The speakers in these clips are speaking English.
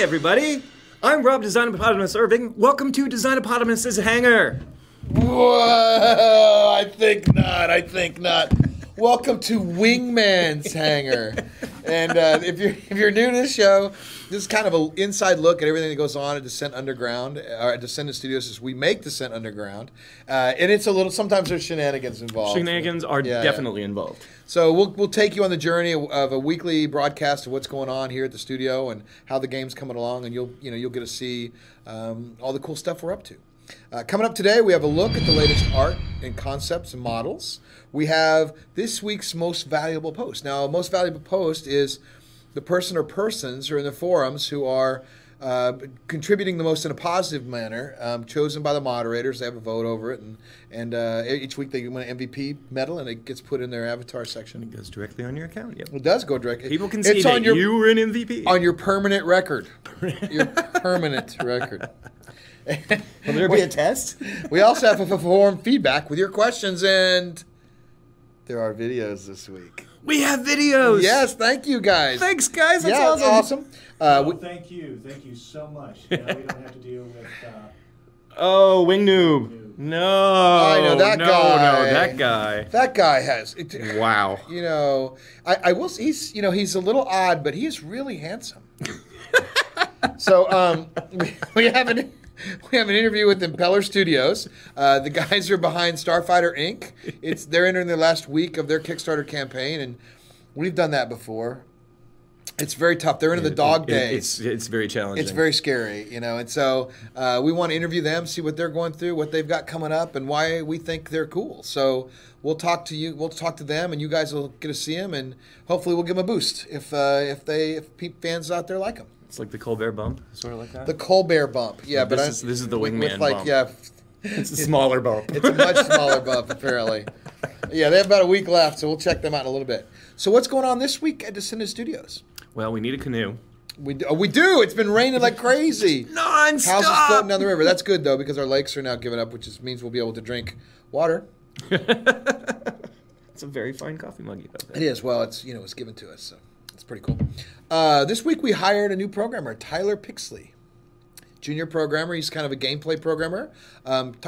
everybody. I'm Rob Designopotamus Irving. Welcome to Designopotamus's Hangar. Whoa, I think not. Welcome to Wingman's Hangar. And if you're new to this show, this is kind of an inside look at everything that goes on at Descent Underground, or at Descendent Studios as we make Descent Underground. And it's a little, sometimes there's shenanigans involved. Shenanigans are definitely involved. So we'll take you on the journey of a weekly broadcast of what's going on here at the studio and how the game's coming along, and you'll get to see all the cool stuff we're up to. Coming up today, we have a look at the latest art and concepts and models. We have this week's most valuable post. Now, most valuable post is the person or persons who are in the forums who are contributing the most in a positive manner, chosen by the moderators. They have a vote over it, and each week they win an MVP medal, and it gets put in their avatar section. It goes directly on your account. Yep. It does go directly. People can see that you were an MVP. On your permanent record. Your permanent record. Will there be a test? We also have a forum feedback with your questions, and there are videos this week. We have videos. Yes, thank you guys. Thanks, guys. That's awesome. Well, thank you so much. Now we don't have to deal with. Oh, Wing Noob. No. I know that guy. No, that guy. That guy has. Wow. You know, I will. He's he's a little odd, but he is really handsome. So we have an interview with Impeller Studios. The guys are behind Starfighter Inc. They're entering their last week of their Kickstarter campaign, and we've done that before. It's very tough. They're into the dog days. It's very challenging. It's very scary, and so we want to interview them, see what they're going through, what they've got coming up, and why we think they're cool. So we'll talk to you. We'll talk to them, and you guys will get to see them, and hopefully we'll give them a boost if fans out there like them. It's like the Colbert bump, sort of like that. The Colbert bump, yeah. But this is the Wingman bump. Yeah, it's a smaller bump. It's a much smaller bump, apparently. Yeah, they have about a week left, so we'll check them out in a little bit. So what's going on this week at Descendent Studios? Well, we need a canoe. We do. It's been raining like crazy. Non-stop. Houses floating down the river. That's good, though, because our lakes are now giving up, which means we'll be able to drink water. It's a very fine coffee mug you got there. It is. Well, it's given to us, so it's pretty cool. This week we hired a new programmer, Tyler Pixley. Junior programmer. He's kind of a gameplay programmer.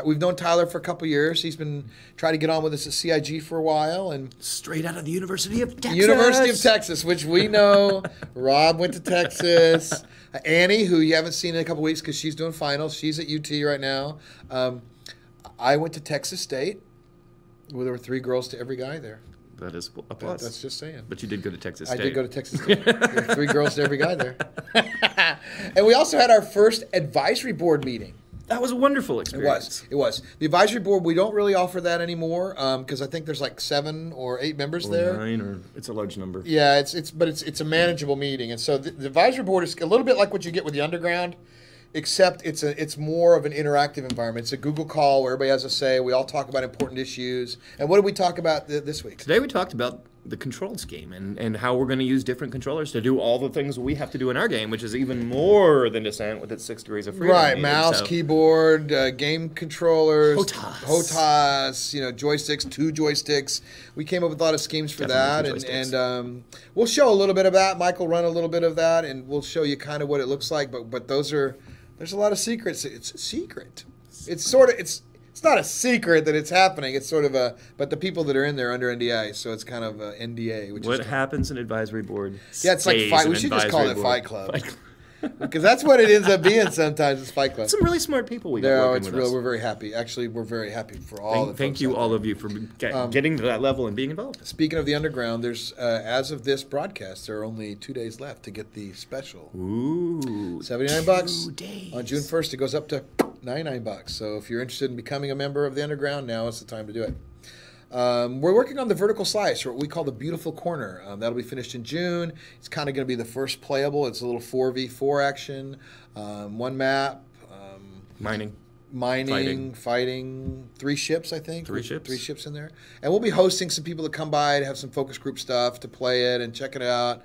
We've known Tyler for a couple years. He's been trying to get on with us at CIG for a while, and straight out of the University of Texas. University of Texas, which we know. Rob went to Texas. Annie, who you haven't seen in a couple weeks because she's doing finals. She's at UT right now. I went to Texas State, where there were 3 girls to every guy there. That is a plus. That's just saying. But you did go to Texas State. I did go to Texas State. There were 3 girls to every guy there. And we also had our first advisory board meeting. That was a wonderful experience. It was. The advisory board, we don't really offer that anymore because I think there's like 7 or 8 members there. 9, or it's a large number. Yeah, it's a manageable meeting. And so the advisory board is a little bit like what you get with the underground, except it's more of an interactive environment. It's a Google call where everybody has a say. We all talk about important issues. And what did we talk about this week? Today we talked about the control scheme and how we're going to use different controllers to do all the things we have to do in our game, which is even more than Descent with its 6 degrees of freedom. Right, mouse, keyboard, game controllers, HOTAS, joysticks, 2 joysticks. We came up with a lot of schemes for that, and we'll show a little bit of that. Michael run a little bit of that, and we'll show you kind of what it looks like. But there's a lot of secrets. It's secret. It's not a secret that it's happening. It's sort of but the people that are in there are under NDA, so it's kind of a NDA. What happens in advisory board? Yeah, it's like Fight. We should just call it Fight Club. Because that's what it ends up being sometimes. It's Fight Club. Some really smart people we got working with us. We're very happy. Actually, we're very happy for all. Thank you, all of you, for getting to that level and being involved. Speaking of the underground, there's as of this broadcast, there are only 2 days left to get the special. Ooh, $79 2 days. On June 1st. It goes up to $99. So if you're interested in becoming a member of the underground, now is the time to do it. We're working on the vertical slice, or what we call the beautiful corner. That'll be finished in June. It's kind of going to be the first playable. It's a little 4v4 action, 1 map. Mining, fighting, 3 ships, I think. 3 ships. 3 ships in there. And we'll be hosting some people to come by to have some focus group stuff to play it and check it out.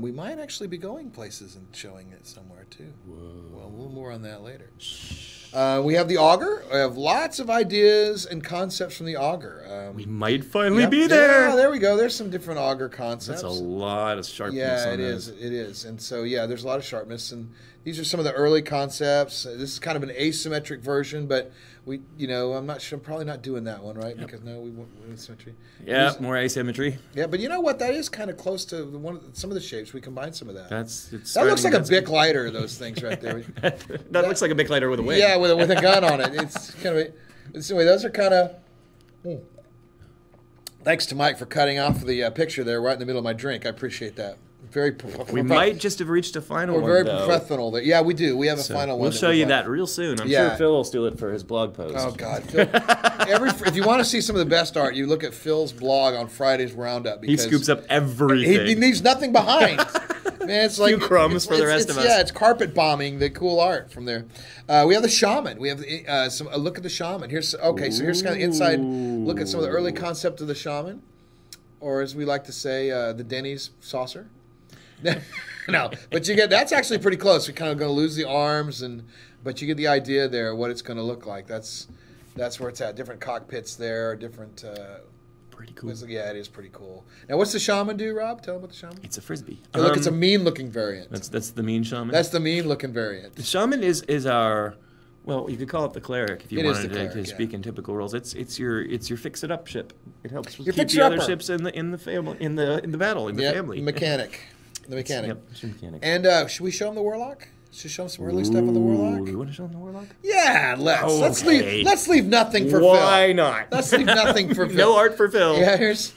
We might actually be going places and showing it somewhere, too. Whoa. Well, more on that later. Shh. We have the Auger. I have lots of ideas and concepts from the Auger. We might finally be there. Yeah, there we go. There's some different Auger concepts. That's a lot of sharpness. Yeah, on it is. It is. And so, yeah, there's a lot of sharpness. And these are some of the early concepts. This is kind of an asymmetric version, but I'm not sure. I'm probably not doing that one, right? Yep. Because no, we want asymmetry. Yeah, more asymmetry. Yeah, but you know what? That is kind of close to some of the shapes. We combine some of that. That looks like a Bic lighter. Those things right there. that looks like a Bic lighter with a wing. Yeah, with a gun on it. It's kind of. Anyway, those are kind of. Thanks to Mike for cutting off the picture there right in the middle of my drink. I appreciate that. We might just have reached a final one. We're very professional. Yeah, we do. We have a final one. We'll show you that real soon. I'm sure Phil will steal it for his blog post. Oh, God. Phil, if you want to see some of the best art, you look at Phil's blog on Friday's Roundup. He scoops up everything. He leaves nothing behind. Man, it's like a few crumbs for the rest of us. Yeah, it's carpet bombing the cool art from there. We have the Shaman. We have a look at the Shaman. So here's kind of inside look at some of the early concept of the Shaman, or as we like to say, the Denny's saucer. No, but that's actually pretty close. We're kind of going to lose the arms, but you get the idea there what it's going to look like. That's where it's at. Different cockpits there, different. Pretty cool. Yeah, it is pretty cool. Now, what's the Shaman do, Rob? Tell them about the Shaman. It's a frisbee. Look, it's a mean-looking variant. That's the mean Shaman. That's the mean-looking variant. The Shaman is our. Well, you could call it the cleric if you wanted to speak in typical roles. It's your fix-it-up ship. It helps keep the other ships in the family in the battle in the family. Mechanic. The mechanic. Yep, it's a mechanic. And should we show them the Warlock? Should we show them some early stuff on the Warlock? Do you want to show them the Warlock? Yeah, let's. Okay. Let's leave nothing for Phil. Why not? Let's leave nothing for Phil. No art for Phil. Yeah, here's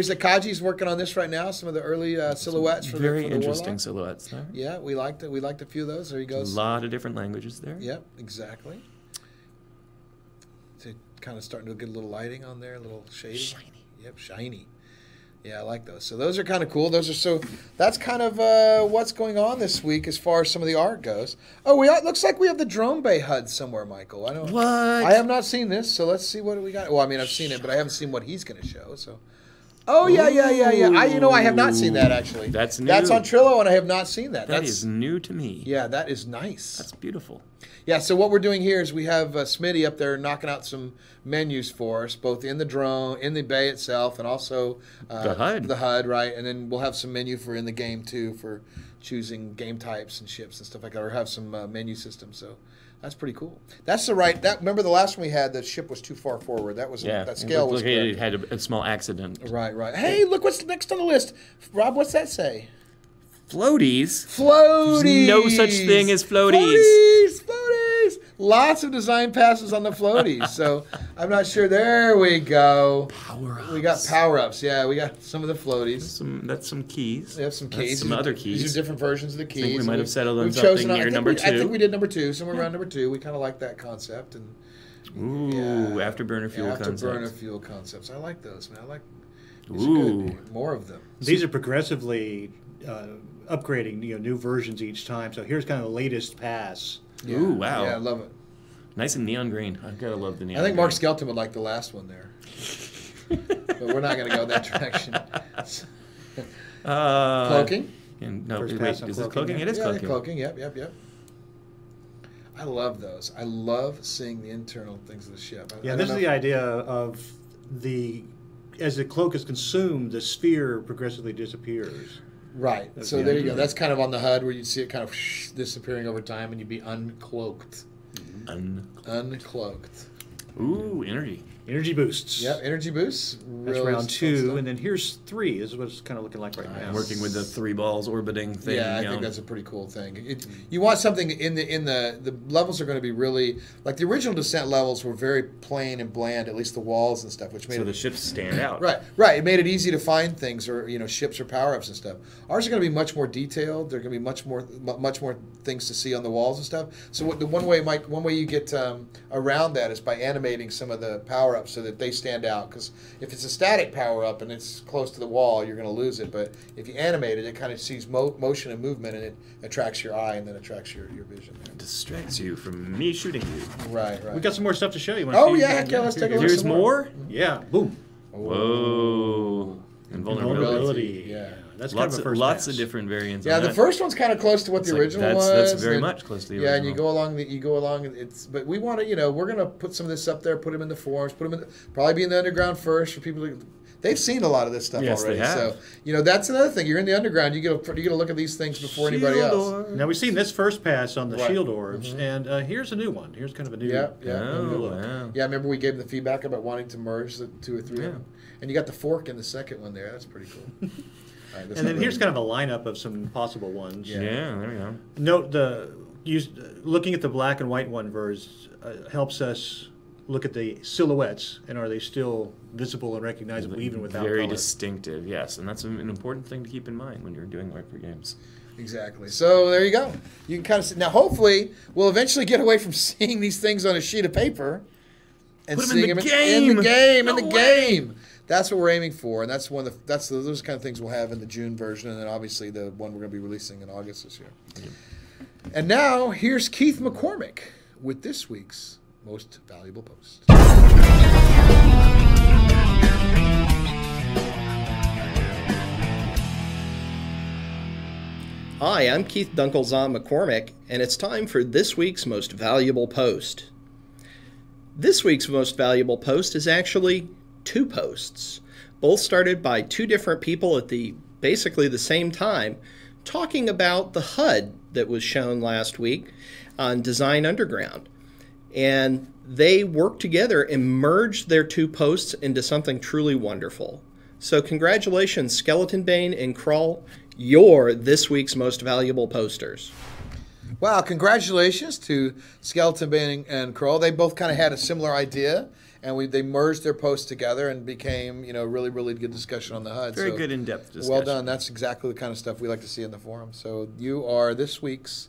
Akaji's working on this right now. Some of the early silhouettes for the Warlock. Very interesting silhouettes there. Yeah, we liked a few of those. There he goes. A lot of different languages there. Yep, exactly. So kind of starting to get a little lighting on there, a little shading. Shiny. Yep, shiny. Yeah, I like those. So those are kind of cool. That's kind of what's going on this week as far as some of the art goes. Oh, it looks like we have the drone Bay HUD somewhere, Michael. What? I have not seen this, so let's see what we got. Well, I mean, I've seen it, but I haven't seen what he's going to show. So, yeah. I have not seen that actually. That's new. That's on Trillo, and I have not seen that. That is new to me. Yeah, that is nice. That's beautiful. Yeah, so what we're doing here is we have Smitty up there knocking out some menus for us, both in the drone, in the bay itself, and also the HUD. The HUD, right? And then we'll have some menu for in the game too, for choosing game types and ships and stuff like that, or have some menu systems. So that's pretty cool. That's the right. Remember the last one we had, the ship was too far forward. That was that scale was correct. It had a small accident. Right. Hey, look what's next on the list, Rob. What's that say? Floaties. Floaties. No such thing as floaties. Floaties. Lots of design passes on the floaties. So I'm not sure. There we go. Power-ups. We got power-ups. Yeah, we got some of the floaties. That's some keys. We have some keys. Some other keys. These are different versions of the keys. I think we might have settled on something near number 2. I think we did number 2, somewhere around number 2. We kind of like that concept. And afterburner fuel concepts. Afterburner fuel concepts. I like those, man. These are good. More of them. These are progressively upgrading, new versions each time. So here's kind of the latest pass. Yeah. Ooh, wow. Yeah, I love it. Nice and nean green. I've got to love the neon green. I think Mark Skelton would like the last one there. But we're not going to go that direction. Cloaking? No, is it cloaking? It is cloaking. Cloaking, yep. I love those. I love seeing the internal things of the ship. This is the idea of as the cloak is consumed, the sphere progressively disappears. Right. So there you go. That's kind of on the HUD where you'd see it kind of disappearing over time and you'd be uncloaked. Uncloaked. Ooh, energy. Energy boosts. Yep, energy boosts. That's round 2, and then here's 3. This is what it's kind of looking like right now. Working with the 3 balls orbiting thing. Yeah, I think that's a pretty cool thing. You want something in the levels are going to be really like the original Descent levels were very plain and bland, at least the walls and stuff, which made the ships stand out. Right. It made it easy to find things or ships or power ups and stuff. Ours are going to be much more detailed. There are going to be much more things to see on the walls and stuff. So one way you get around that is by animating some of the power ups so that they stand out. Because if it's a static power up and it's close to the wall, you're going to lose it. But if you animate it, it kind of sees motion and movement, and it attracts your eye and then attracts your vision. It distracts you from me shooting you. Right. We got some more stuff to show you. Let's take a look. Here's more. Yeah. Boom. Whoa. Invulnerability. Yeah. That's lots kind of a first lots pass. of different variants. Yeah, on the that. first one's kind of close to what the original was. That's very much close to the original. Yeah, and you go along. But we want to, we're gonna put some of this up there, put them in the forums, probably be in the underground first for people to. They've seen a lot of this stuff already. They have. So, that's another thing. You're in the underground. You get to look at these things before anybody else. Now, we've seen this first pass on the shield orbs, and here's a new one. Here's kind of a new look. Yeah, I remember we gave them the feedback about wanting to merge the 2 or 3 of them. And you got the fork in the second one there. That's pretty cool. Right, and then here's kind of a lineup of some possible ones. Yeah, there we go. Note looking at the black and white one helps us look at the silhouettes, and are they still visible and recognizable even without very color? Distinctive, yes, and that's an important thing to keep in mind when you're doing retro games. Exactly. So there you go. You can kind of see. Now, hopefully, we'll eventually get away from seeing these things on a sheet of paper and seeing them in the game. That's what we're aiming for, and that's those kind of things we'll have in the June version, and then obviously the one we're going to be releasing in August this year. And now here's Keith McCormick with this week's Most Valuable Post. Hi, I'm Keith Dunkelzahn McCormick, and it's time for this week's Most Valuable Post. This week's Most Valuable Post is actually 2 posts, both started by 2 different people at basically the same time, talking about the HUD that was shown last week on Design Underground. And they worked together and merged their 2 posts into something truly wonderful. So congratulations, Skeleton Bane and Krull. You're this week's Most Valuable Posters. Wow, congratulations to Skeleton Bane and Krull. They both kind of had a similar idea, and they merged their posts together and became, really, really good discussion on the HUD. Very good in-depth discussion. Well done. That's exactly the kind of stuff we like to see in the forum. So you are this week's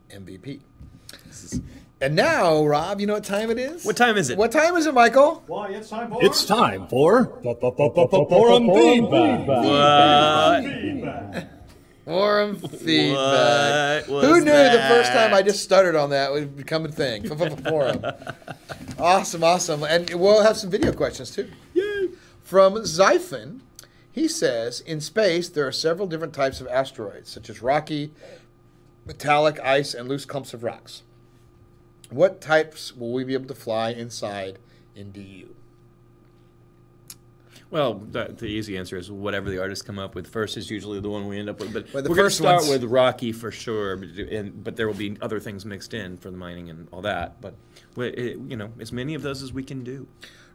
MVP. And now, Rob, you know what time it is? What time is it? What time is it, Michael? Why, it's time for forum feedback. Forum feedback. Who knew the first time I just stuttered on that would become a thing? Forum. Awesome. And we'll have some video questions, too. Yay. From Zyphon, he says, in space, there are several different types of asteroids, such as rocky, metallic, ice, and loose clumps of rocks. What types will we be able to fly inside in DU? Well, the easy answer is whatever the artists come up with first is usually the one we end up with. But the we're going to first start with rocky for sure, but there will be other things mixed in for the mining and all that. But as many of those as we can do.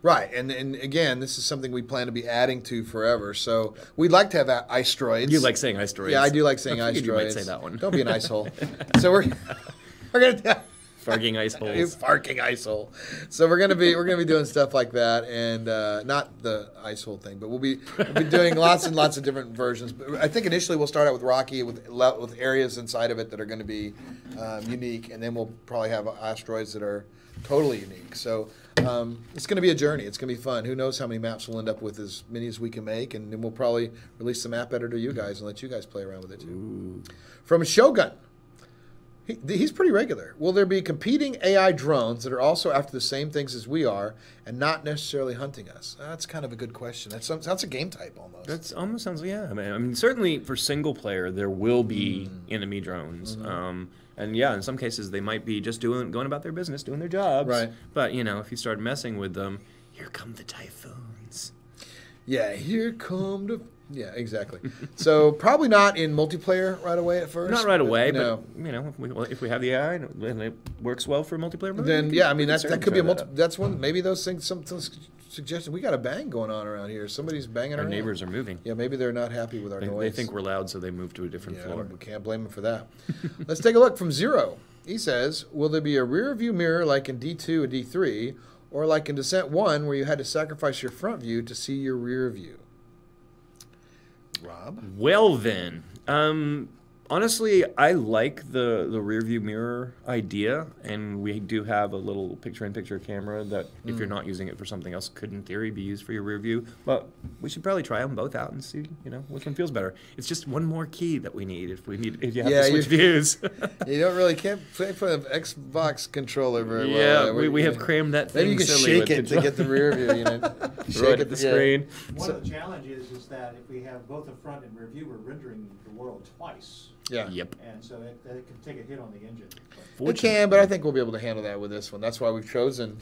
Right, and again, this is something we plan to be adding to forever. So we'd like to have iceroids. You like saying iceroids? Yeah, I do like saying iceroids. You might say that one. Don't be an ice hole. So we're gonna. Farking ice holes. Farking ice hole. So we're gonna be doing stuff like that, and not the ice hole thing, but we'll be doing lots and lots of different versions. But I think initially we'll start out with rocky with areas inside of it that are going to be unique, and then we'll probably have asteroids that are totally unique. So it's going to be a journey. It's going to be fun. Who knows how many maps we'll end up with? As many as we can make, and then we'll probably release the map editor to you guys and let you guys play around with it too. Ooh. From Shogun. He's pretty regular. Will there be competing AI drones that are also after the same things as we are and not necessarily hunting us? That's kind of a good question. That's a game type almost. That almost sounds, yeah. I mean, certainly for single player, there will be enemy drones. And yeah, in some cases, they might be just going about their business, doing their jobs. Right. But, if you start messing with them, here come the typhoons. Yeah, here come the... Yeah, exactly. So probably not in multiplayer right away at first. Not right away, but if we have the AI and it works well for multiplayer mode, then yeah, I mean that could be a that's one. Maybe those things. Some suggestion. We got a bang going on around here. Somebody's banging. Our neighbors are moving. Yeah, maybe they're not happy with our noise. They think we're loud, so they move to a different floor. We can't blame them for that. Let's take a look from Zero. He says, "Will there be a rear view mirror like in D2 and D3, or like in Descent 1, where you had to sacrifice your front view to see your rear view?" Rob? Well then, Honestly, I like the rear view mirror idea, and we do have a little picture-in-picture camera that, if you're not using it for something else, could in theory be used for your rear view. But we should probably try them both out and see, which one feels better. It's just one more key that we need if you have to switch views. You don't really can't play for an Xbox controller very well. Yeah, we have crammed that thing. Maybe you can shake it to get the rear view. Throw it at the screen. One of the challenges is that if we have both a front and rear view, we're rendering the world twice. Yeah. Yep. And so it can take a hit on the engine. It can, but I think we'll be able to handle that with this one. That's why we've chosen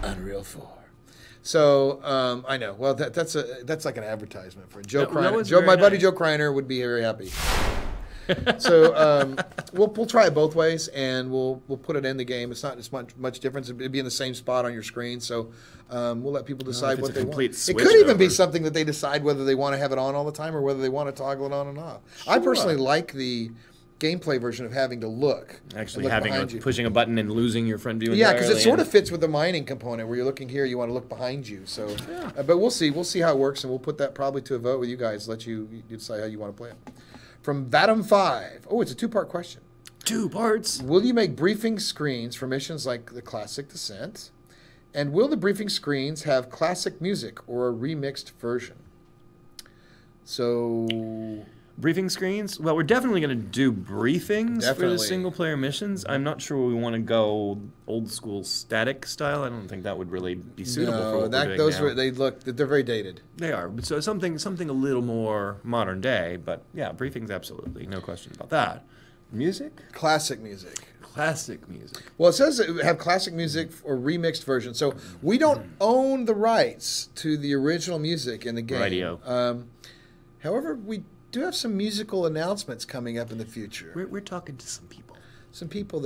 Unreal 4. So I know. Well, that's like an advertisement for Joe Kreiner. My buddy Joe Kreiner would be very happy. So we'll try it both ways, and we'll put it in the game. It's not as much difference. It'd be in the same spot on your screen. So we'll let people decide what they want. It could even be something that they decide whether they want to have it on all the time or whether they want to toggle it on and off. Sure. I personally like the gameplay version of having to look. Actually, pushing a button and losing your front view. Yeah, because it sort of fits with the mining component where you're looking here, you want to look behind you. So, but we'll see. We'll see how it works, and we'll put that probably to a vote with you guys. Let you decide how you want to play it. From Vatum5. Oh, it's a two-part question. 2 parts. Will you make briefing screens for missions like the classic Descent? And will the briefing screens have classic music or a remixed version? So... Briefing screens? Well, we're definitely going to do briefings for the single-player missions. I'm not sure we want to go old-school static style. I don't think that would really be suitable for what we're doing now. They're very dated. They are. So something a little more modern day. But yeah, briefings, absolutely. No question about that. Music? Classic music. Classic music. Well, it says have classic music or remixed version. So we don't own the rights to the original music in the game. Radio. However, we do have some musical announcements coming up in the future. We're talking to some people. Some people.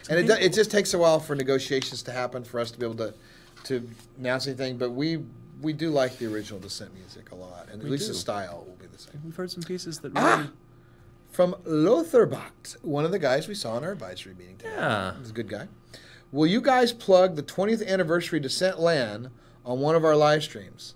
It just takes a while for negotiations to happen for us to be able to announce anything. But we do like the original Descent music a lot, and at least the style will be the same. We've heard some pieces that really... From Lotherbot, one of the guys we saw in our advisory meeting today. Yeah. He's a good guy. Will you guys plug the 20th anniversary Descent LAN on one of our live streams?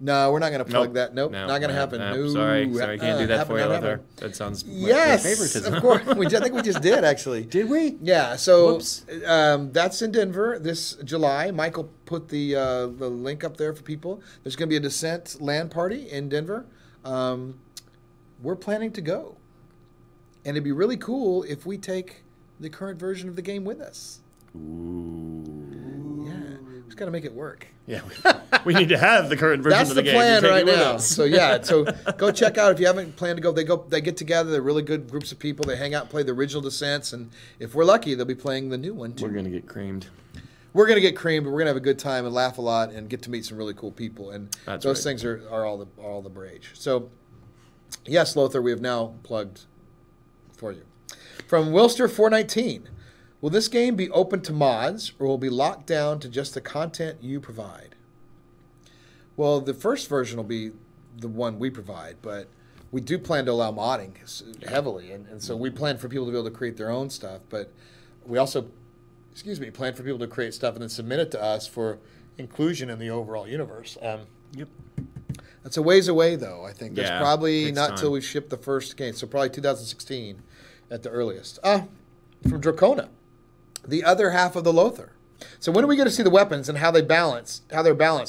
No, we're not going to plug that. Nope, not going to happen. No, sorry, can't do that for you, Lother. That sounds like favoritism. Of course. I think we just did, actually. Did we? Yeah, so that's in Denver this July. Michael put the link up there for people. There's going to be a Descent LAN party in Denver. We're planning to go. And it'd be really cool if we take the current version of the game with us. Ooh. Yeah. Just got to make it work. Yeah. We need to have the current version of the game. That's the plan right now. So go check out if you haven't planned to go. They get together. They're really good groups of people. They hang out and play the original Descents, and if we're lucky, they'll be playing the new one too. We're going to get creamed. We're going to get creamed, but we're going to have a good time and laugh a lot and get to meet some really cool people. And those things are all the rage. So yes, Lother, we have now plugged for you. From Wilster419, will this game be open to mods or will it be locked down to just the content you provide? Well, the first version will be the one we provide, but we do plan to allow modding heavily, and so we plan for people to be able to create their own stuff, but we also, plan for people to create stuff and then submit it to us for inclusion in the overall universe. Yep. That's a ways away, though. I think that's probably not time. Till we ship the first game, so probably 2016 at the earliest. From Dracona, the other half of the Lother. So when are we going to see the weapons and how they're balanced,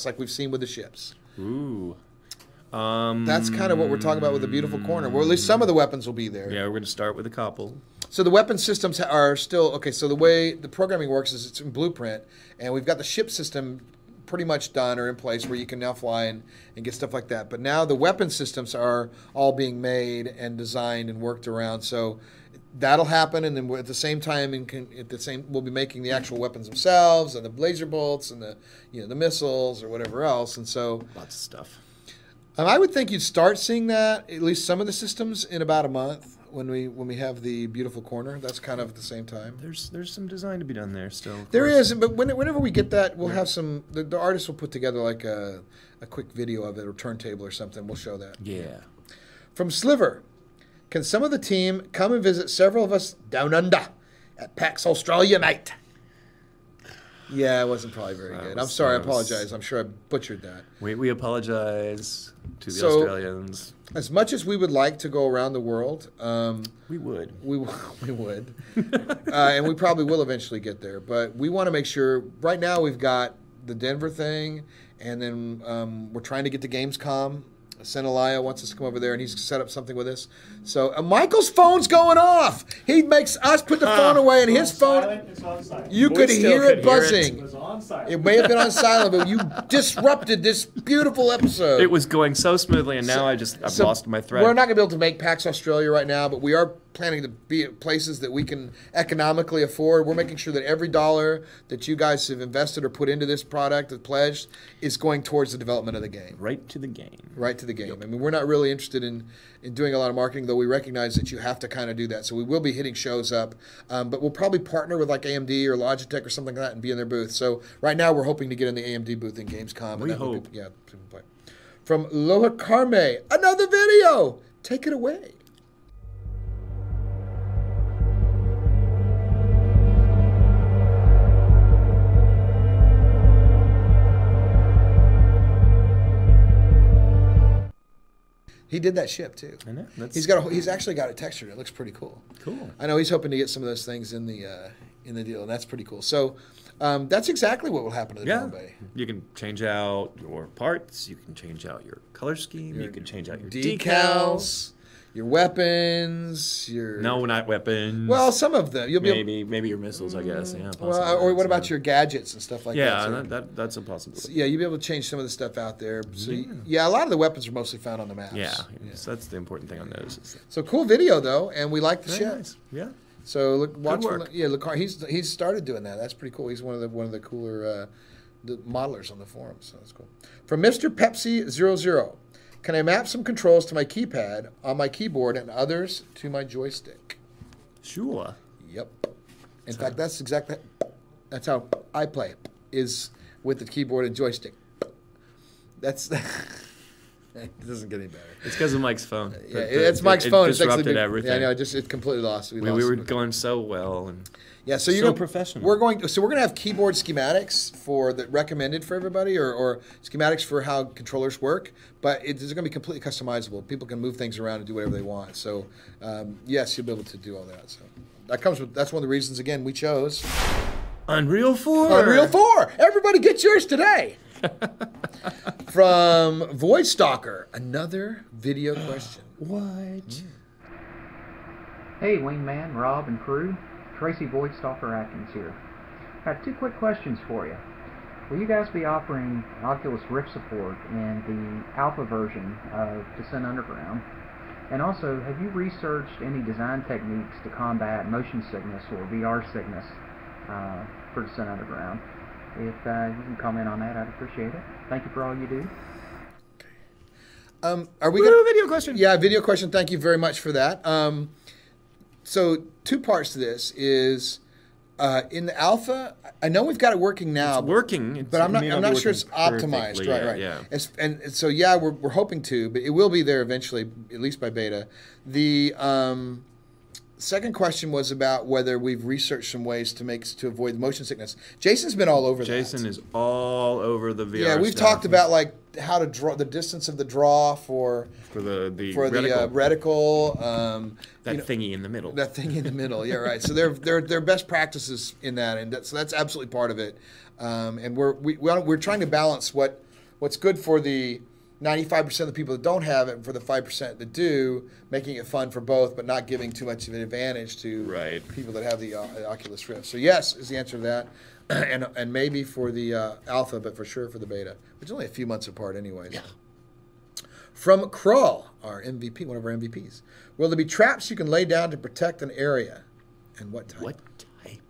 like we've seen with the ships? Ooh. That's kind of what we're talking about with the beautiful corner. Well, at least some of the weapons will be there. Yeah, we're going to start with a couple. So the weapon systems are still okay. So the way the programming works is it's in Blueprint, and we've got the ship system pretty much done or in place where you can now fly and get stuff like that. But now the weapon systems are all being made and designed and worked around. So that'll happen, and then at the same time, we'll be making the actual weapons themselves and the laser bolts and the missiles or whatever else. And so lots of stuff. I would think you'd start seeing that, at least some of the systems, in about a month when we have the beautiful corner. That's kind of at the same time. There's some design to be done there still. There is, but whenever we get that, we'll have some. The artist will put together like a quick video of it or turntable or something. We'll show that. Yeah. From Sliver, can some of the team come and visit several of us down under at PAX Australia, mate? Yeah, it wasn't probably very good. I'm sorry. I apologize. I'm sure I butchered that. We apologize to the So- Australians. As much as we would like to go around the world, We would. we would, and we probably will eventually get there. But we want to make sure. Right now, we've got the Denver thing, and then we're trying to get to Gamescom. Senalaya wants us to come over there, and he's set up something with us. So Michael's phone's going off. He makes us put the phone away, and his phone. It's on silent. You could still hear could it hear it. buzzing. It was on silent. It may have been on silent, but you disrupted this beautiful episode. It was going so smoothly, and now I've So lost my thread. We're not going to be able to make PAX Australia right now, but we are planning to be at places that we can economically afford. We're making sure that every dollar that you guys have invested or put into this product, or pledged, is going towards the development of the game. Right to the game. Right to the game. I mean, we're not really interested in doing a lot of marketing, though we recognize that you have to kind of do that. So we will be hitting shows up, but we'll probably partner with like AMD or Logitech or something like that and be in their booth. So right now we're hoping to get in the AMD booth in Gamescom. And We that would hope. be, yeah. From Loha Karme, another video. Take it away. He did that ship too. I know. He's actually got it textured. It looks pretty cool. Cool. I know he's hoping to get some of those things in the deal, and that's pretty cool. So that's exactly what will happen to the drone bay. You can change out your parts. You can change out your color scheme. You can change out your decals. Decals, your weapons, your No, not weapons. Well, some of them you'll be maybe your missiles. I guess. Yeah. well, possibly. or what about your gadgets and stuff like Yeah, that? that's a possibility. Yeah, you'll be able to change some of the stuff out there. So yeah, a lot of the weapons are mostly found on the maps. Yeah, so that's the important thing on those. So cool video though, and we like the Very ship. nice. Yeah. So look, watch. work. Look, he's started doing that. That's pretty cool. He's one of the cooler the modelers on the forum. So that's cool. From Mr. Pepsi 00, can I map some controls to my keypad on my keyboard and others to my joystick? Sure. Yep. In fact, that's how I play it, is with the keyboard and joystick. That's it doesn't get any better. It's because of Mike's phone. Yeah, it's Mike's phone. It disrupted actually everything. Yeah, I know. It completely lost. We were going so well, and yeah. So you're so gonna, professional. We're going to have keyboard schematics recommended for everybody, or schematics for how controllers work. But it's going to be completely customizable. People can move things around and do whatever they want. So yes, you'll be able to do all that. So that's one of the reasons again we chose Unreal 4. Unreal 4. Everybody get yours today. From Void Stalker, another video question. What? Hey, Wingman, Rob, and crew. Tracy Voidstalker Atkins here. I have two quick questions for you. Will you guys be offering Oculus Rift support in the alpha version of Descent Underground? And also, have you researched any design techniques to combat motion sickness or VR sickness for Descent Underground? If you can comment on that, I'd appreciate it. Thank you for all you do. Are we going to video question? Yeah, video question. Thank you very much for that. So two parts to this is in the alpha. I know we've got it working now. It's working, but I'm not sure it's optimized. Right. Yeah. And so yeah, we're hoping to, but it will be there eventually, at least by beta. The second question was about whether we've researched some ways to avoid motion sickness. Jason's been all over that. Jason is all over the VR. Yeah, we've stuff. talked about like how to draw the distance of the draw for the reticle. That thingy in the middle. That thing in the middle, yeah, right. So they're best practices in that, and so that's absolutely part of it. And we're trying to balance what's good for the 95% of the people that don't have it, and for the 5% that do, making it fun for both, but not giving too much of an advantage to people that have the Oculus Rift. So yes is the answer to that, and maybe for the alpha, but for sure for the beta, which is only a few months apart anyways. Yeah. From Krull, our MVP, one of our MVPs. Will there be traps you can lay down to protect an area? And what type? What type?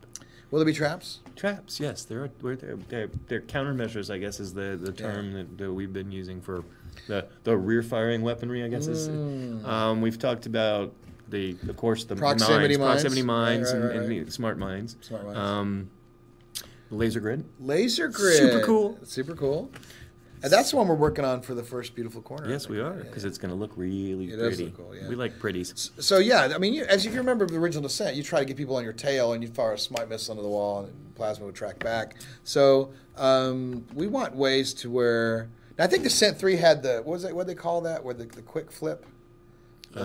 Will there be traps? Traps, yes. They're countermeasures, I guess, is the term that we've been using for the rear-firing weaponry, I guess. We've talked about, of course, the proximity mines. And the smart mines. Smart mines. Laser grid. Laser grid. Super cool. Super cool. And that's the one we're working on for the first Beautiful Corner. Yes, we are, because it's going to look really It pretty. does look cool, yeah. We like pretties. So yeah, I mean, if you remember the original Descent, you try to get people on your tail, and you'd fire a smite missile into the wall, and plasma would track back. So we want ways to where. Now, I think Descent 3 had the what they call that, where the quick flip. You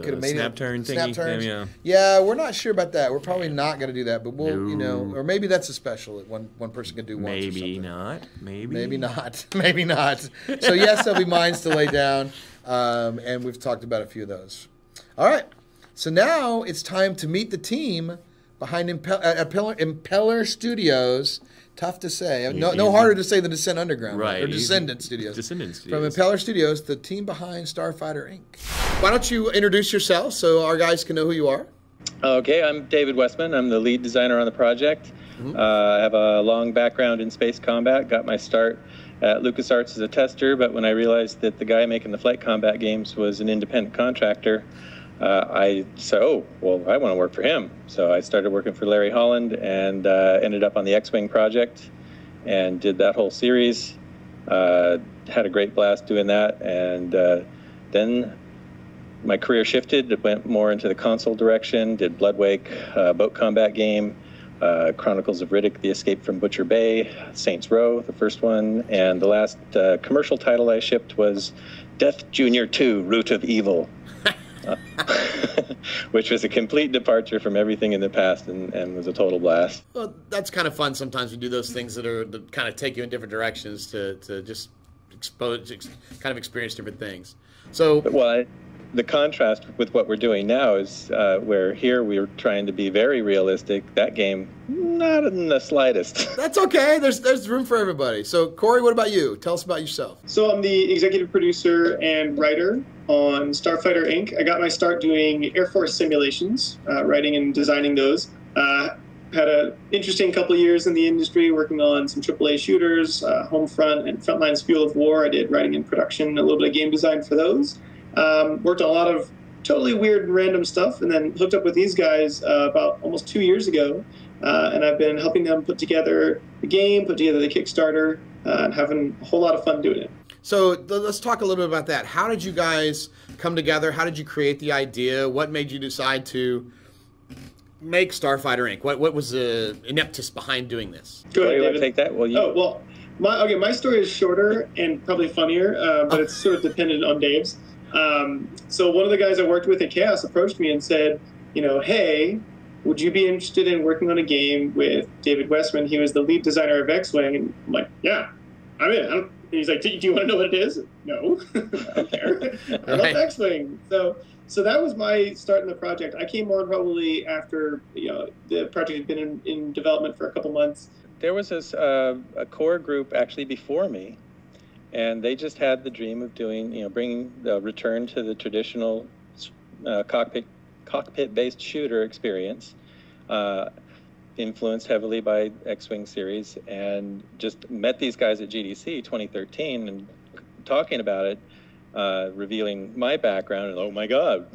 could have made snap turn thingy. Snap turns. Yeah. Yeah, we're not sure about that. We're probably not going to do that, but we'll, or maybe that's a special that one person can do once. Maybe not. Maybe not. Maybe not. So yes, there'll be mines to lay down, and we've talked about a few of those. All right. So now it's time to meet the team behind Impeller Studios. Tough to say. No harder to say than Descent Underground. Right. Or Descendant Studios. Descendant Studios. From Impeller Studios, the team behind Starfighter Inc. Why don't you introduce yourself so our guys can know who you are? Okay, I'm David Westman. I'm the lead designer on the project. I have a long background in space combat. Got my start at LucasArts as a tester, but when I realized that the guy making the flight combat games was an independent contractor, I said, oh, well, I want to work for him. So I started working for Larry Holland and ended up on the X-Wing project and did that whole series. Had a great blast doing that. And then my career shifted. It went more into the console direction, did Bloodwake, boat combat game, Chronicles of Riddick, The Escape from Butcher Bay, Saints Row, the first one. And the last commercial title I shipped was Death Junior 2, Root of Evil. Which was a complete departure from everything in the past and was a total blast. Well, that's kind of fun sometimes. We do those things that kind of take you in different directions to just kind of experience different things. So, well, the contrast with what we're doing now is where here we're trying to be very realistic. That game, not in the slightest. That's okay. There's room for everybody. So, Corey, what about you? Tell us about yourself. So I'm the executive producer and writer on Starfighter Inc. I got my start doing Air Force simulations, writing and designing those. Had an interesting couple of years in the industry working on some AAA shooters, Homefront and Frontlines Fuel of War. I did writing and production, a little bit of game design for those. Worked on a lot of totally weird and random stuff, and then hooked up with these guys about almost 2 years ago. And I've been helping them put together the game, put together the Kickstarter, and having a whole lot of fun doing it. So let's talk a little bit about that. How did you guys come together? How did you create the idea? What made you decide to make Starfighter Inc? What was the impetus behind doing this? Go ahead, David. Take that. Well, my story is shorter and probably funnier, but it's sort of dependent on Dave's. So one of the guys I worked with at Chaos approached me and said, hey, would you be interested in working on a game with David Westman? He was the lead designer of X-Wing. And I'm like, yeah, I'm in. He's like, do you want to know what it is? No, I don't care. I love X-Wing. So that was my start in the project. I came on probably after the project had been in development for a couple months. There was this a core group actually before me, and they just had the dream of doing, bringing the return to the traditional cockpit-based shooter experience, influenced heavily by X-Wing series, and just met these guys at GDC 2013 and talking about it, revealing my background, and oh my God,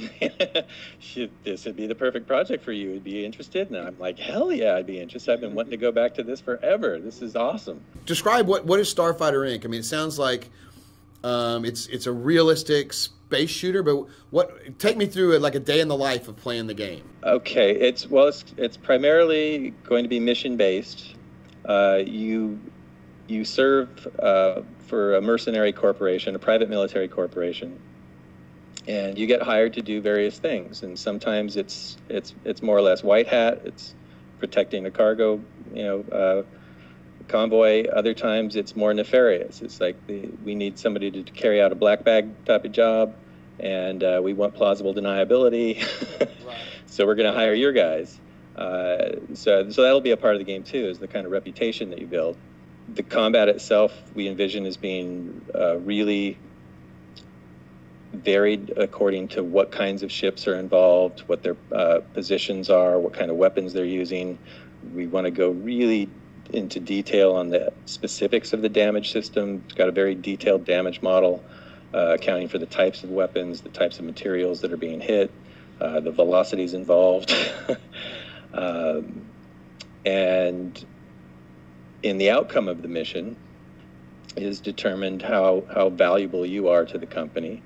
this would be the perfect project for you. Would be interested? And I'm like, hell yeah, I'd be interested. I've been wanting to go back to this forever. This is awesome. Describe what is Starfighter Inc. I mean, it sounds like it's a realistic space shooter, but take me through like a day in the life of playing the game. Okay, it's primarily going to be mission based. You serve for a mercenary corporation, a private military corporation, and you get hired to do various things. And sometimes it's more or less white hat. It's protecting a cargo, convoy. Other times it's more nefarious. It's like we need somebody to carry out a black bag type of job, and we want plausible deniability. Right. So we're going to hire your guys. So that'll be a part of the game too, is the kind of reputation that you build. The combat itself we envision as being really varied according to what kinds of ships are involved, what their positions are, what kind of weapons they're using. We want to go really into detail on the specifics of the damage system. It's got a very detailed damage model, accounting for the types of weapons, the types of materials that are being hit, the velocities involved. And in the outcome of the mission, is determined how valuable you are to the company,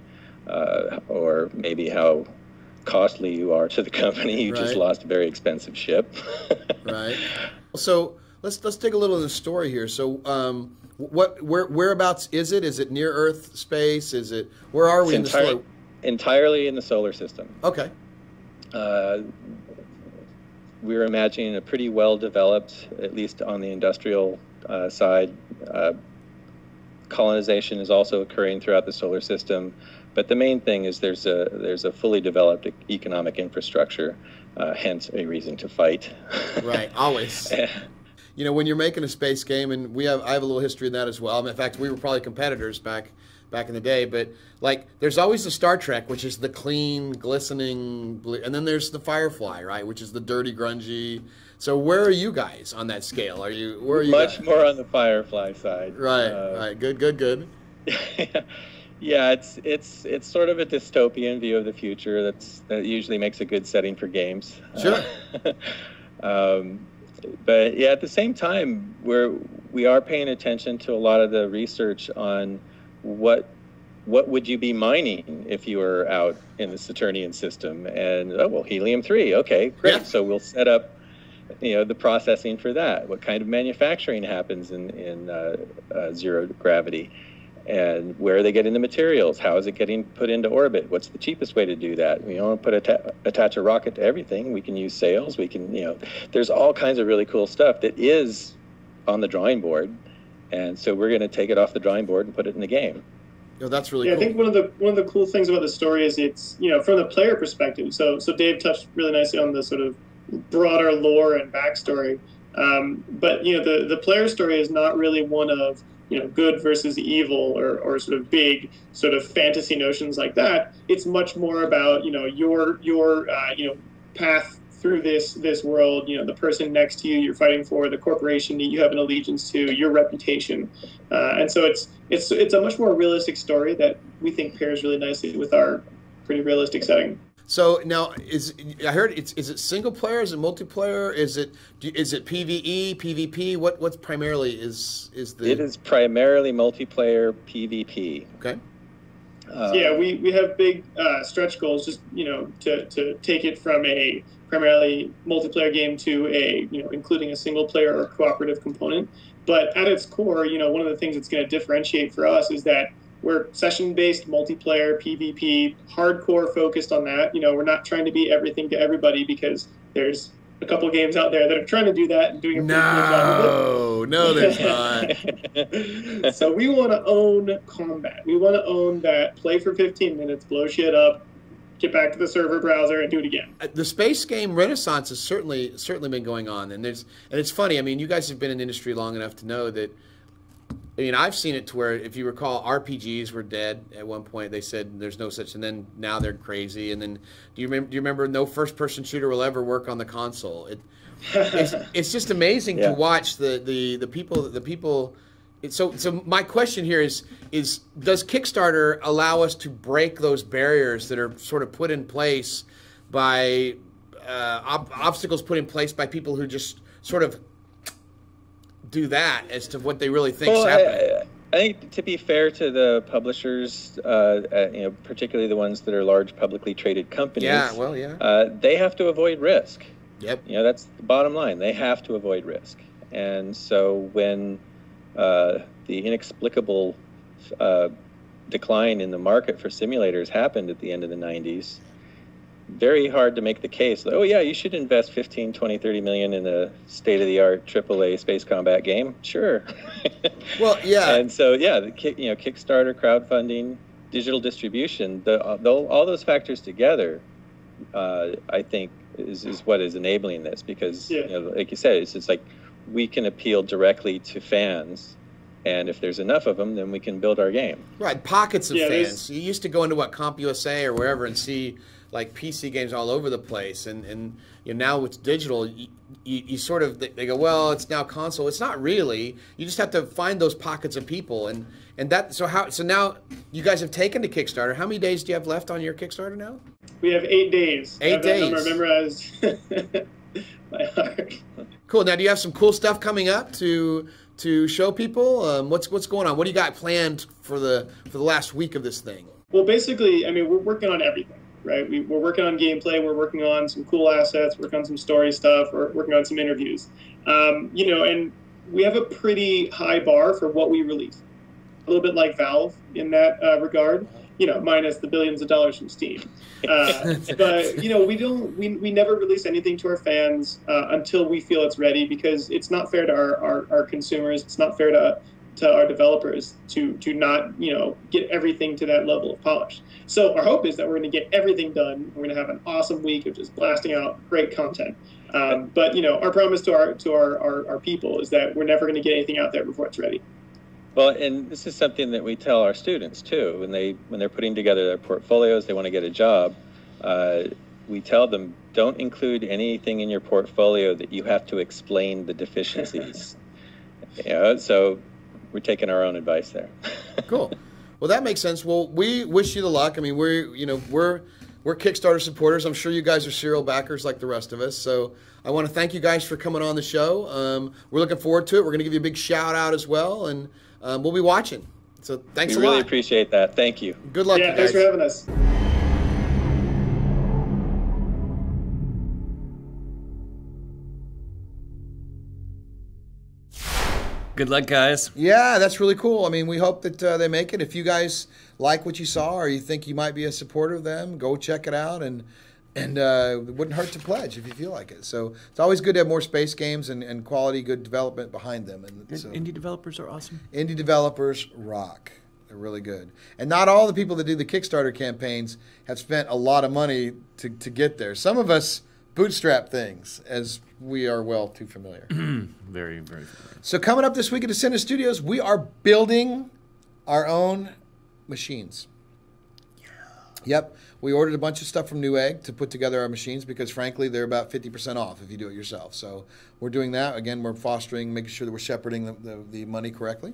or maybe how costly you are to the company. You just lost a very expensive ship. Right. So let's take a little of the story here. So whereabouts is it? Is it near Earth space? Is it, where are we in the story? Entirely in the solar system. Okay. We're imagining a pretty well developed, at least on the industrial side. Colonization is also occurring throughout the solar system, but the main thing is there's a fully developed economic infrastructure, hence a reason to fight. Right, always. You know, when you're making a space game, and I have a little history in that as well. In fact, we were probably competitors back in the day, but like there's always the Star Trek, which is the clean, glistening blue, and then there's the Firefly, right, which is the dirty, grungy. So where are you guys on that scale? Where are you much guys? More on the Firefly side. Right, right. Good. Yeah, it's sort of a dystopian view of the future. That usually makes a good setting for games. Sure. But yeah, at the same time, we are paying attention to a lot of the research on what would you be mining if you were out in the Saturnian system, and helium-3. Okay, great. Yeah. So we'll set up, the processing for that. What kind of manufacturing happens in zero gravity, and where are they getting the materials? How is it getting put into orbit? What's the cheapest way to do that? We don't attach a rocket to everything. We can use sails. We can, there's all kinds of really cool stuff that is on the drawing board, and so we're going to take it off the drawing board and put it in the game. That's really cool. I think one of the cool things about the story is it's from the player perspective. So Dave touched really nicely on the sort of broader lore and backstory, but the player story is not really one of good versus evil or sort of big sort of fantasy notions like that. It's much more about your path through this world, the person next to you you're fighting for, the corporation that you have an allegiance to, your reputation, and so it's a much more realistic story that we think pairs really nicely with our pretty realistic setting. So now, I heard is it single player? Is it multiplayer? Is it PvE, PvP? What's primarily is the? It is primarily multiplayer PvP. Okay. Yeah, we have big stretch goals, just to take it from a primarily multiplayer game to a including a single player or cooperative component. But at its core, one of the things that's going to differentiate for us is that we're session-based multiplayer PvP, hardcore focused on that. We're not trying to be everything to everybody, because there's a couple of games out there that are trying to do that and doing a pretty good job of it. No, there's not. So we want to own combat. We want to own that play for 15 minutes, blow shit up, get back to the server browser, and do it again. The space game renaissance has certainly been going on, and it's funny. I mean, you guys have been in the industry long enough to know that. I mean, I've seen it to where, if you recall, RPGs were dead at one point. They said there's no such, and then now they're crazy. And then, do you remember no first-person shooter will ever work on the console? It's just amazing to watch the people. So my question here is does Kickstarter allow us to break those barriers that are sort of put in place by obstacles put in place by people who just sort of do that as to what they really think is happening? I think, to be fair to the publishers, particularly the ones that are large publicly traded companies, they have to avoid risk. Yep. That's the bottom line. They have to avoid risk. And so when the inexplicable decline in the market for simulators happened at the end of the 90s, very hard to make the case that, you should invest 15, 20, 30 million in a state-of-the-art AAA space combat game. Sure. Well, yeah. And so, the Kickstarter, crowdfunding, digital distribution, all those factors together, I think, is what is enabling this. Because, like you said, it's just like we can appeal directly to fans. And if there's enough of them, then we can build our game. Right, pockets of fans. You used to go into CompUSA or wherever and see like PC games all over the place, and now with digital, you sort of, they go, well, it's now console. It's not really. You just have to find those pockets of people, and that. So now you guys have taken to Kickstarter. How many days do you have left on your Kickstarter now? We have 8 days. 8 days. That number memorized by heart. Cool. Now, do you have some cool stuff coming up to to show people? What's going on? What do you got planned for the last week of this thing? Well, basically, I mean, we're working on everything, right? We're working on gameplay. We're working on some cool assets. Working on some story stuff. We're working on some interviews. And we have a pretty high bar for what we release. A little bit like Valve in that regard, minus the billions of dollars from Steam. But we never release anything to our fans until we feel it's ready, because it's not fair to our consumers. It's not fair to our developers to not get everything to that level of polish. So our hope is that we're going to get everything done. We're going to have an awesome week of just blasting out great content. But our promise to our people is that we're never going to get anything out there before it's ready. Well, and this is something that we tell our students too when they're putting together their portfolios, they want to get a job. We tell them, don't include anything in your portfolio that you have to explain the deficiencies. So we're taking our own advice there. Cool. Well, that makes sense. Well, we wish you the luck. I mean, we're Kickstarter supporters. I'm sure you guys are serial backers like the rest of us. So I want to thank you guys for coming on the show. We're looking forward to it. We're going to give you a big shout out as well, and we'll be watching. So thanks a lot. We really appreciate that. Thank you. Good luck, you guys. Thanks for having us. Good luck, guys. Yeah, that's really cool. I mean, we hope that they make it. If you guys like what you saw, or you think you might be a supporter of them, go check it out, and it wouldn't hurt to pledge if you feel like it. So it's always good to have more space games and quality, good development behind them. And so, indie developers are awesome. Indie developers rock. They're really good. And not all the people that do the Kickstarter campaigns have spent a lot of money to get there. Some of us bootstrap things, as we are well too familiar. Very, very familiar. So coming up this week at Descendent Studios, we are building our own machines. Yep. We ordered a bunch of stuff from Newegg to put together our machines because, frankly, they're about 50% off if you do it yourself. So we're doing that. Again, we're fostering, making sure that we're shepherding the money correctly.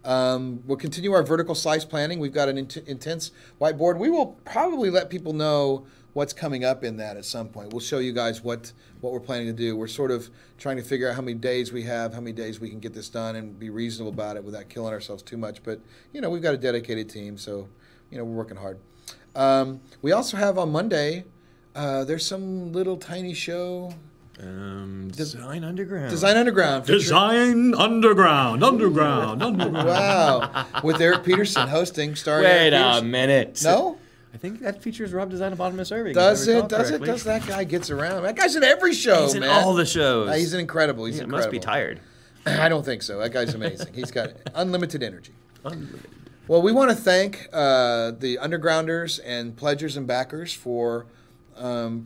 We'll continue our vertical slice planning. We've got an intense whiteboard. We will probably let people know what's coming up in that at some point. We'll show you guys what we're planning to do. We're sort of trying to figure out how many days we have, how many days we can get this done, and be reasonable about it without killing ourselves too much. But, we've got a dedicated team, so, we're working hard. We also have on Monday, there's some little tiny show. Design Underground. Design Underground. Design Underground. Wow. With Eric Peterson hosting. Wait a minute. No? I think that features Rob Design Eponymous Irving. Does it? Does that guy gets around? That guy's in every show, He's in man. all the shows. He's incredible. He's incredible. Must be tired. I don't think so. That guy's amazing. He's got unlimited energy. Well, we want to thank the Undergrounders and pledgers and backers for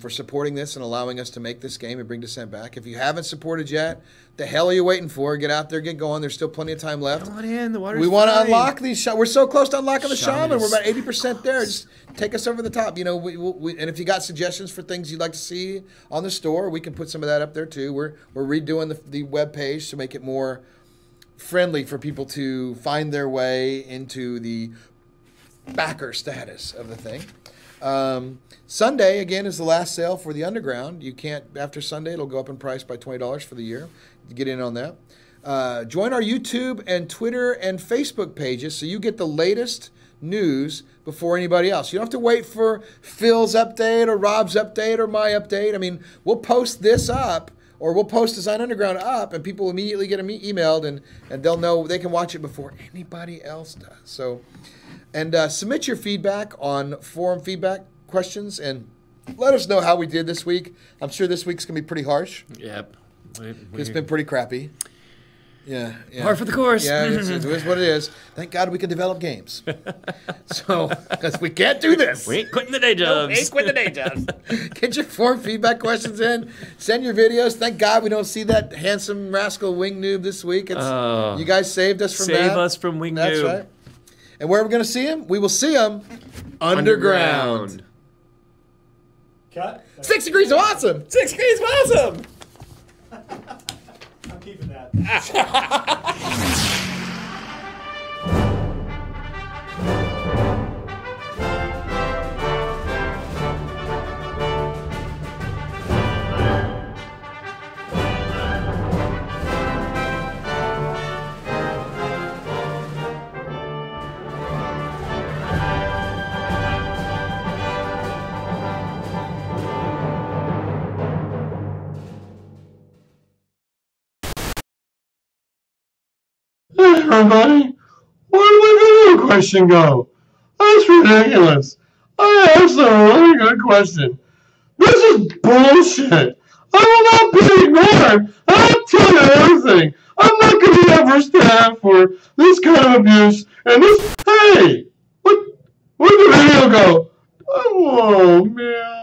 supporting this and allowing us to make this game and bring Descent back. If you haven't supported yet, the hell are you waiting for? Get out there, get going. There's still plenty of time left. Come on in. The water's We want to fine. unlock these. We're so close to unlocking the Shaman. is- We're about 80% there. Just take us over the top. And if you got suggestions for things you'd like to see on the store, we can put some of that up there too. We're redoing the web page to make it more friendly for people to find their way into the backer status of the thing. Sunday, again, is the last sale for the Underground. You can't, after Sunday, it'll go up in price by $20 for the year. Get in on that. Join our YouTube and Twitter and Facebook pages so you get the latest news before anybody else. You don't have to wait for Phil's update or Rob's update or my update. I mean, we'll post this up, or we'll post Design Underground up, and people immediately get emailed, and they'll know they can watch it before anybody else does. So, and submit your feedback on forum feedback questions, and let us know how we did this week. I'm sure this week's going to be pretty harsh. Yep. It's been pretty crappy. Yeah. Par for the course. Yeah, it is what it is. Thank God we can develop games. So, because we can't do this. We ain't quitting the day jobs. Ain't quitting the day jobs. Get your forum feedback questions in. Send your videos. Thank God we don't see that handsome rascal Wing Noob this week. You guys saved us from that. Save us from Wing Noob. That's right. And where are we going to see him? We will see him underground. Cut. 6 degrees of awesome. 6 degrees of awesome. I'm keeping that. Hey, everybody, where did my video question go? That's ridiculous. I asked a really good question. This is bullshit. I will not be ignored. I'll tell you everything. I'm not going to ever stand for this kind of abuse. And this, hey, where'd the video go? Oh, man.